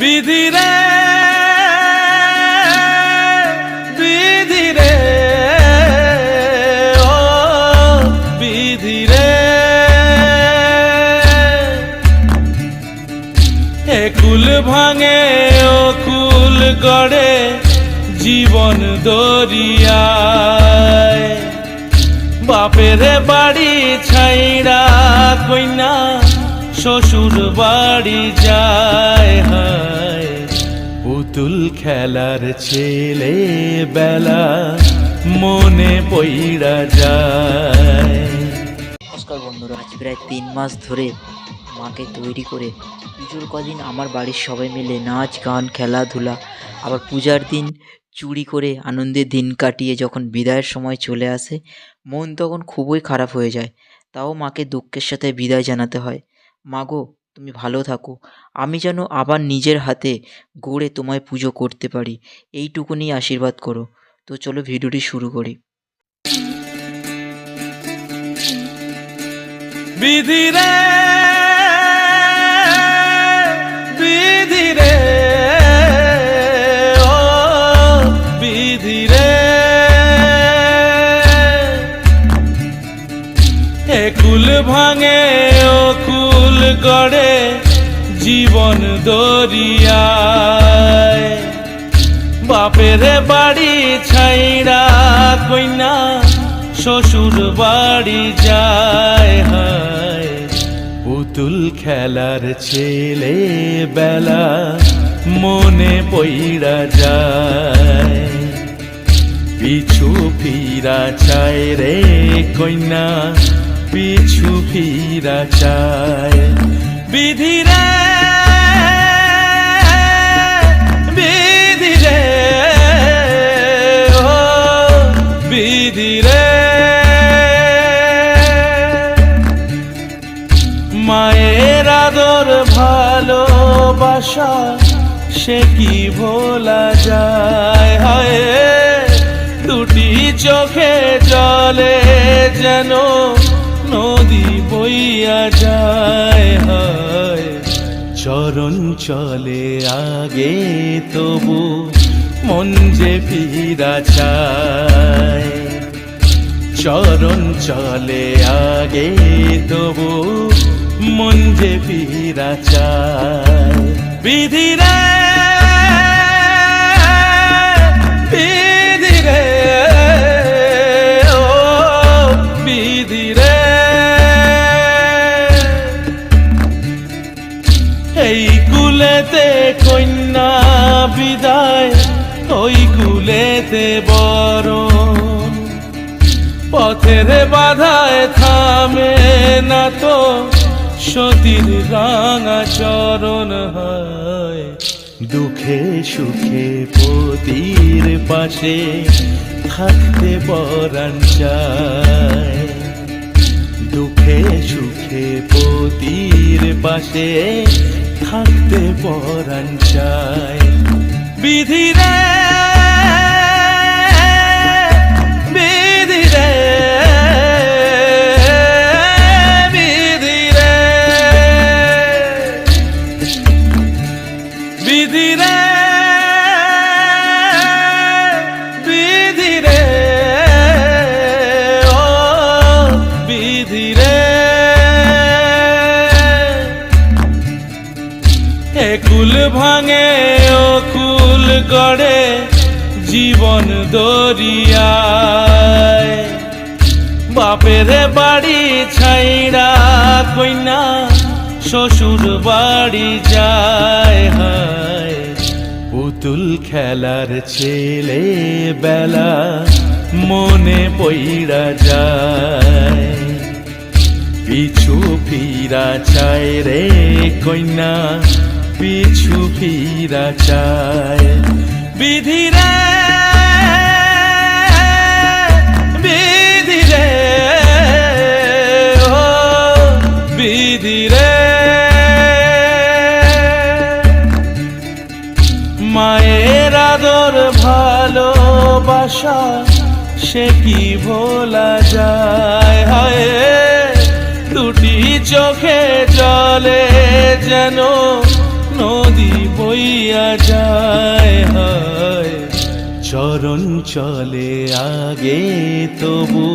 বিধি রে বিধি রে ও বিধি রে এ কুল ভাঙে ও কুল গড়ে জীবন দরিয়ায় বাপের বাড়ি ছাইড়া কইনা শ্বশুর বাড়ি যায় হায় পুতুল খেলার ছেলে বেলা মনে পইড়া যায়। নমস্কার বন্ধুরা, আজ প্রায় 3 মাস ধরে মাকে তৈরি করে পুজোর কদিন আমার বাড়ির সবাই মিলে নাচ গান খেলাধুলা, আবার পূজার দিন চুরি করে আনন্দের দিন কাটিয়ে যখন বিদায়ের সময় চলে আসে মন তখন খুবই খারাপ হয়ে যায়। তাও মাকে দুঃখের সাথে বিদায় জানাতে হয়। মাগো, তুমি ভালো থাকো, আমি যেন আবার নিজের হাতে গড়ে তোমায় পুজো করতে পারি, এইটুকুনি আশীর্বাদ করো। তো চলো ভিডিওটি শুরু করি। বিধি রে বিধি রে ও বিধি রে এ কুল ভাঙে ও কুল গড়ে জীবন দরিয়ায় বাপের বাড়ি ছাইড়া কইনা শ্বশুর বাড়ি যায় হায় পুতুল খেলার ছেলে বেলা মনে পইড়া যায়। পিছু ফিরা চায় রে কইনা পিছু ফিরা চায়। বিধি রে বিধি রে ও বিধি রে মায়ের আদর ভালোবাসা সে কি ভোলা যায় হায় দুটি চোখে জলে যেন নদী বইয়া যায় হায় চরণ চলে আগে তবু মন যে ফিরা চায়। চরণ চলে আগে তবু মন যে ফিরা চায়। বিধি রে বিধি রে ও বিধি রে এই কুলেতে কন্যা বিদায় ওই কুলেতে বরণ পথের বাধায় থামে না তো সতীর রাঙা চরণ হয় দুঃখে সুখে পতির পাশে থাকতে পরাণ চায়। দুঃখে সুখে পতির পাশে থাকতে পরাণ চায়। বিধি রে বিধি রে বিধি রে বিধি রে বিধি রে ও বিধি রে এ কুল ভাঙে ও কুল গড়ে জীবন দরিয়ায় বাপের বাড়ি ছাইড়া কইনা শ্বশুর বাড়ি যায় হায় পুতুল খেলার ছেলে বেলা মনে পইড়া যায়। পিছু ফিরা চায় রে কইনা পিছু ফিরা চায়। বিধি রে বিধি রে ও বিধি রে মায়ের আদর ভালোবাসা সে কি ভোলা যায় হায় দুটি চোখে জলে যেন নদী বইয়া যায় হায় চরণ চলে আগে তবু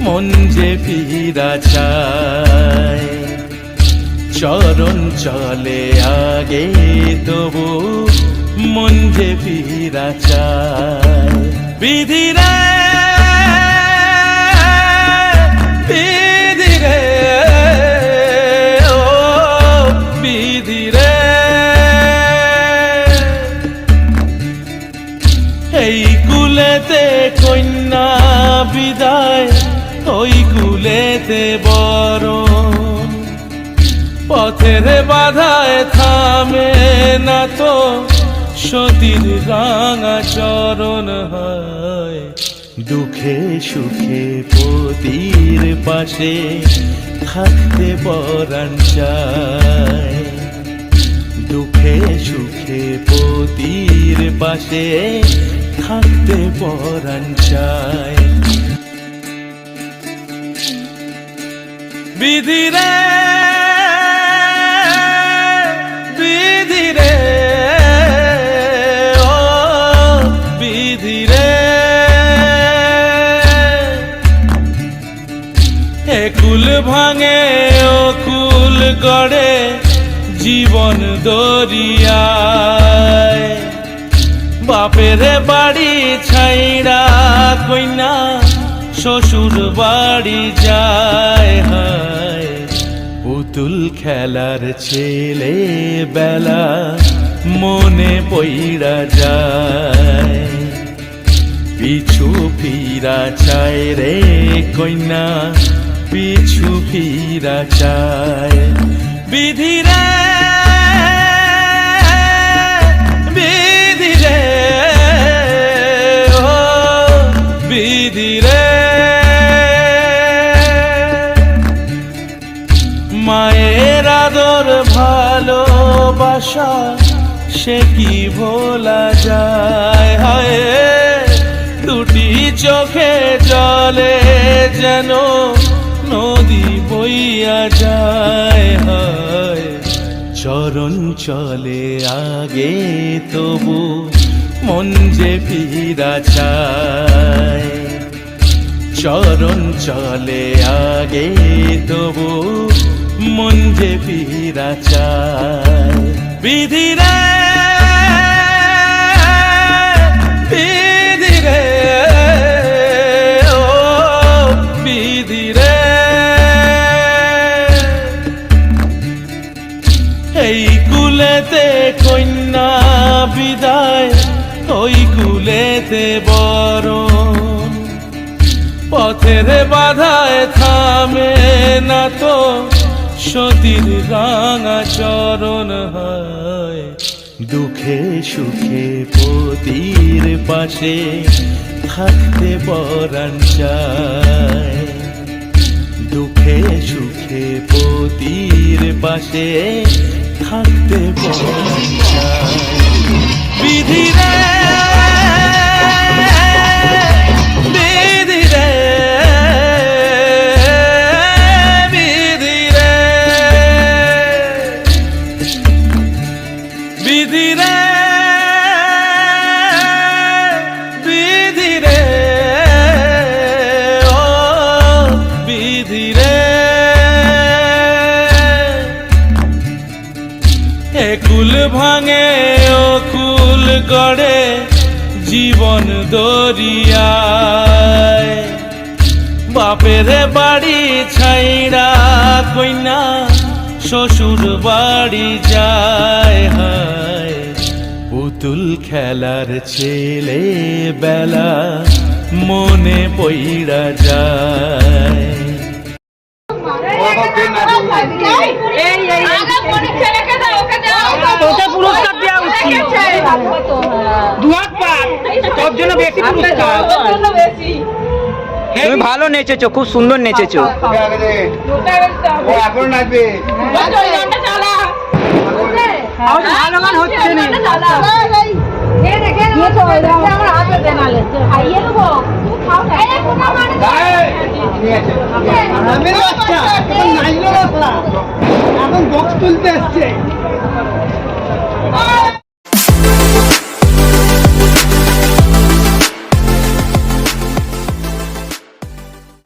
মন যে ফিরা চায় চরণ চলে আগে তবু মন যে ফিরা চায় বিধিরে বিধিরে ও বিধিরে এই কুলেতে কন্যা বিদায় ওই কুলেতে বরণ পথের বাধায় থামে না তো সতীর রাঙা চরণ হয় দুঃখে সুখে পতির পাশে থাকতে পরাণ চায় দুঃখে সুখে পতির পাশে থাকতে পরাণ চায় বিধিরে বিধিরে ও বিধিরে এ কুল ভাঙে ও কুল গড়ে জীবন দরিয়ায় বাপের বাড়ি ছাইড়া কইনা শ্বশুর বাড়ি যায় হায় পুতুল খেলার ছেলে বেলা মনে পইড়া যায় পিছু ফিরা চায় রে কইনা পিছু ফিরা চায় বিধিরে বিধিরে ও বিধিরে মায়ের আদর ভালোবাসা সে কি ভোলা যায় হায় দুটি চোখে জলে যেন নদী বইয়া যায় হায় চরণ চলে আগে তবু মন যে ফিরা চায় চরণ চলে আগে তবু মন যে ফিরা চায় বিধিরে বিধিরে ও বিধিরে এই কুলেতে কন্যা বিদায় ওই কুলেতে বরণ পথের বাধায় থামে না তো সতীর রাঙা চরণ হয় দুঃখে সুখে পতির পাশে থাকতে পরাণ চায় দুঃখে সুখে পতির পাশে থাকতে পরাণ চায় বিধিরে বিধিরে বিধিরে বিধিরে বিধিরে ও বিধিরে এ কুল ভাঙে ও কুল গড়ে জীবন দরিয়ায় বাপের বাড়ি ছাইড়া কইনা শ্বশুর বাড়ি যায় হায় পুতুল খেলার ছেলে বেলা মনে পইড়া যায় পুরস্কার দেওয়া উচিত তোর জন্য বেশি পুরস্কার তুমি ভালো নেচেছো খুব সুন্দর নেচেছো এখন নাচবে ভালো গান হচ্ছে না এখন বক্স তুলতে এসছে